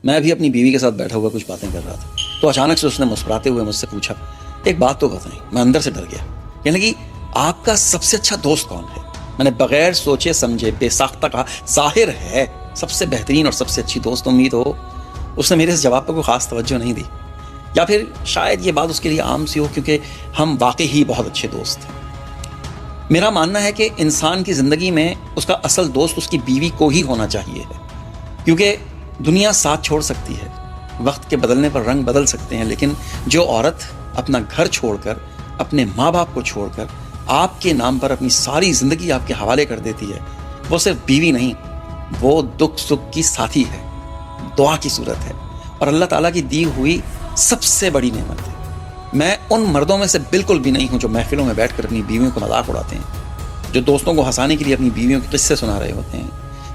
میں ابھی اپنی بیوی کے ساتھ بیٹھا ہوا کچھ باتیں کر رہا تھا تو اچانک سے اس نے مسکراتے ہوئے مجھ سے پوچھا ایک بات تو بتائیں. میں اندر سے ڈر گیا. کہنے لگی آپ کا سب سے اچھا دوست کون ہے؟ میں نے بغیر سوچے سمجھے بے ساختہ کہا ظاہر ہے سب سے بہترین اور سب سے اچھی دوست. امید ہو اس نے میرے اس جواب پر کوئی خاص توجہ نہیں دی، یا پھر شاید یہ بات اس کے لیے عام سی ہو کیونکہ ہم واقعی ہی بہت اچھے دوست ہیں. میرا ماننا ہے کہ انسان کی زندگی میں اس کا اصل دوست اس کی بیوی کو ہی ہونا چاہیے ہے، کیونکہ دنیا ساتھ چھوڑ سکتی ہے، وقت کے بدلنے پر رنگ بدل سکتے ہیں، لیکن جو عورت اپنا گھر چھوڑ کر اپنے ماں باپ کو چھوڑ کر آپ کے نام پر اپنی ساری زندگی آپ کے حوالے کر دیتی ہے، وہ صرف بیوی نہیں، وہ دکھ سکھ کی ساتھی ہے، دعا کی صورت ہے، اور اللہ تعالیٰ کی دی ہوئی سب سے بڑی نعمت ہے. میں ان مردوں میں سے بالکل بھی نہیں ہوں جو محفلوں میں بیٹھ کر اپنی بیویوں کو مذاق اڑاتے ہیں، جو دوستوں کو ہنسانے کے لیے اپنی بیویوں کے قصے سنا رہے ہوتے ہیں.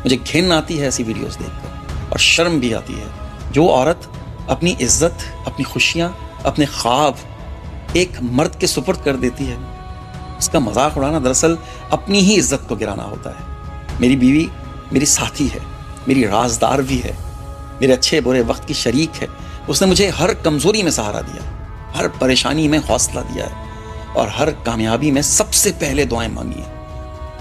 مجھے گھن آتی ہے ایسی ویڈیوز دیکھ کر اور شرم بھی آتی ہے. جو عورت اپنی عزت، اپنی خوشیاں، اپنے خواب ایک مرد کے سپرد کر دیتی ہے، اس کا مذاق اڑانا دراصل اپنی ہی عزت کو گرانا ہوتا ہے. میری بیوی میری ساتھی ہے، میری رازدار بھی ہے، میرے اچھے برے وقت کی شریک ہے. اس نے مجھے ہر کمزوری میں سہارا دیا، ہر پریشانی میں حوصلہ دیا ہے، اور ہر کامیابی میں سب سے پہلے دعائیں مانگی ہیں.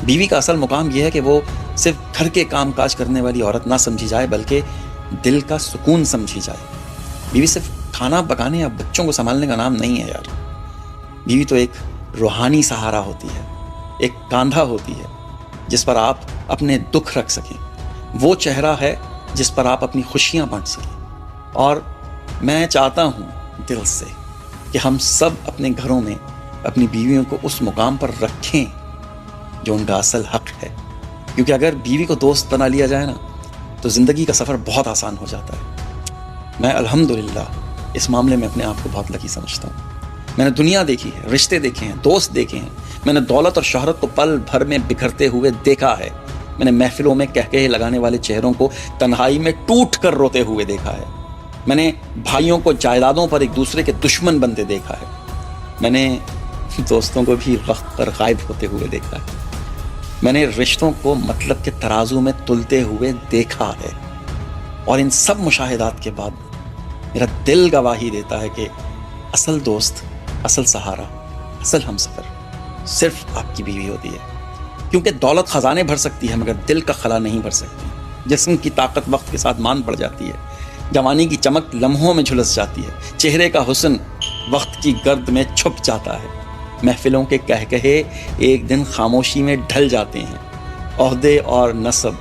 بیوی کا اصل مقام یہ ہے کہ وہ صرف گھر کے کام کاج کرنے والی عورت نہ سمجھی جائے بلکہ دل کا سکون سمجھی جائے. بیوی صرف کھانا پکانے یا بچوں کو سنبھالنے کا نام نہیں ہے یار. بیوی تو ایک روحانی سہارا ہوتی ہے، ایک کاندھا ہوتی ہے جس پر آپ اپنے دکھ رکھ سکیں، وہ چہرہ ہے جس پر آپ اپنی خوشیاں بانٹ سکیں. اور میں چاہتا ہوں دل سے کہ ہم سب اپنے گھروں میں اپنی بیویوں کو اس مقام پر رکھیں جو ان کا اصل حق ہے، کیونکہ اگر بیوی کو دوست بنا لیا جائے نا تو زندگی کا سفر بہت آسان ہو جاتا ہے. میں الحمدللہ اس معاملے میں اپنے آپ کو بہت لکی سمجھتا ہوں. میں نے دنیا دیکھی ہے، رشتے دیکھے ہیں، دوست دیکھے ہیں. میں نے دولت اور شہرت کو پل بھر میں بکھرتے ہوئے دیکھا ہے. میں نے محفلوں میں کہکہے لگانے والے چہروں کو تنہائی میں ٹوٹ کر روتے ہوئے دیکھا ہے. میں نے بھائیوں کو جائیدادوں پر ایک دوسرے کے دشمن بنتے دیکھا ہے. میں نے دوستوں کو بھی وقت پر غائب ہوتے ہوئے دیکھا ہے. میں نے رشتوں کو مطلب کے ترازو میں تلتے ہوئے دیکھا ہے. اور ان سب مشاہدات کے بعد میرا دل گواہی دیتا ہے کہ اصل دوست، اصل سہارا، اصل ہمسفر صرف آپ کی بیوی ہوتی ہے. کیونکہ دولت خزانے بھر سکتی ہے مگر دل کا خلا نہیں بھر سکتی. جسم کی طاقت وقت کے ساتھ مان پڑ جاتی ہے، جوانی کی چمک لمحوں میں جھلس جاتی ہے، چہرے کا حسن وقت کی گرد میں چھپ جاتا ہے. محفلوں کے کہکہے ایک دن خاموشی میں ڈھل جاتے ہیں، عہدے اور نسب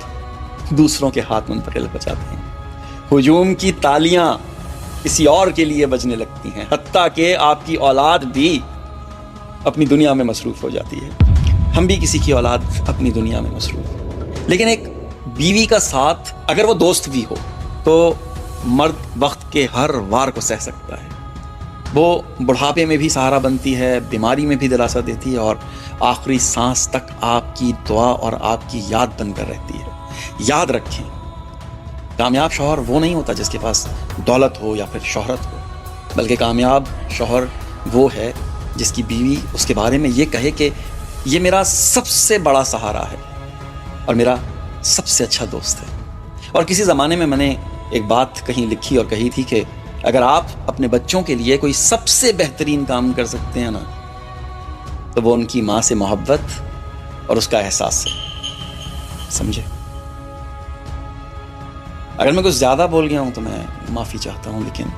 دوسروں کے ہاتھ منتقل ہو جاتے ہیں، ہجوم کی تالیاں کسی اور کے لیے بجنے لگتی ہیں، حتیٰ کہ آپ کی اولاد بھی اپنی دنیا میں مصروف ہو جاتی ہے. ہم بھی کسی کی اولاد اپنی دنیا میں مصروف. لیکن ایک بیوی کا ساتھ اگر وہ دوست بھی ہو تو مرد وقت کے ہر وار کو سہ سکتا ہے. وہ بڑھاپے میں بھی سہارا بنتی ہے، بیماری میں بھی دلاسا دیتی ہے، اور آخری سانس تک آپ کی دعا اور آپ کی یاد بن کر رہتی ہے. یاد رکھیں، کامیاب شوہر وہ نہیں ہوتا جس کے پاس دولت ہو یا پھر شہرت ہو، بلکہ کامیاب شوہر وہ ہے جس کی بیوی اس کے بارے میں یہ کہے کہ یہ میرا سب سے بڑا سہارا ہے اور میرا سب سے اچھا دوست ہے. اور کسی زمانے میں نے ایک بات کہیں لکھی اور کہی تھی کہ اگر آپ اپنے بچوں کے لیے کوئی سب سے بہترین کام کر سکتے ہیں نا تو وہ ان کی ماں سے محبت اور اس کا احساس ہے. سمجھے؟ اگر میں کچھ زیادہ بول گیا ہوں تو میں معافی چاہتا ہوں، لیکن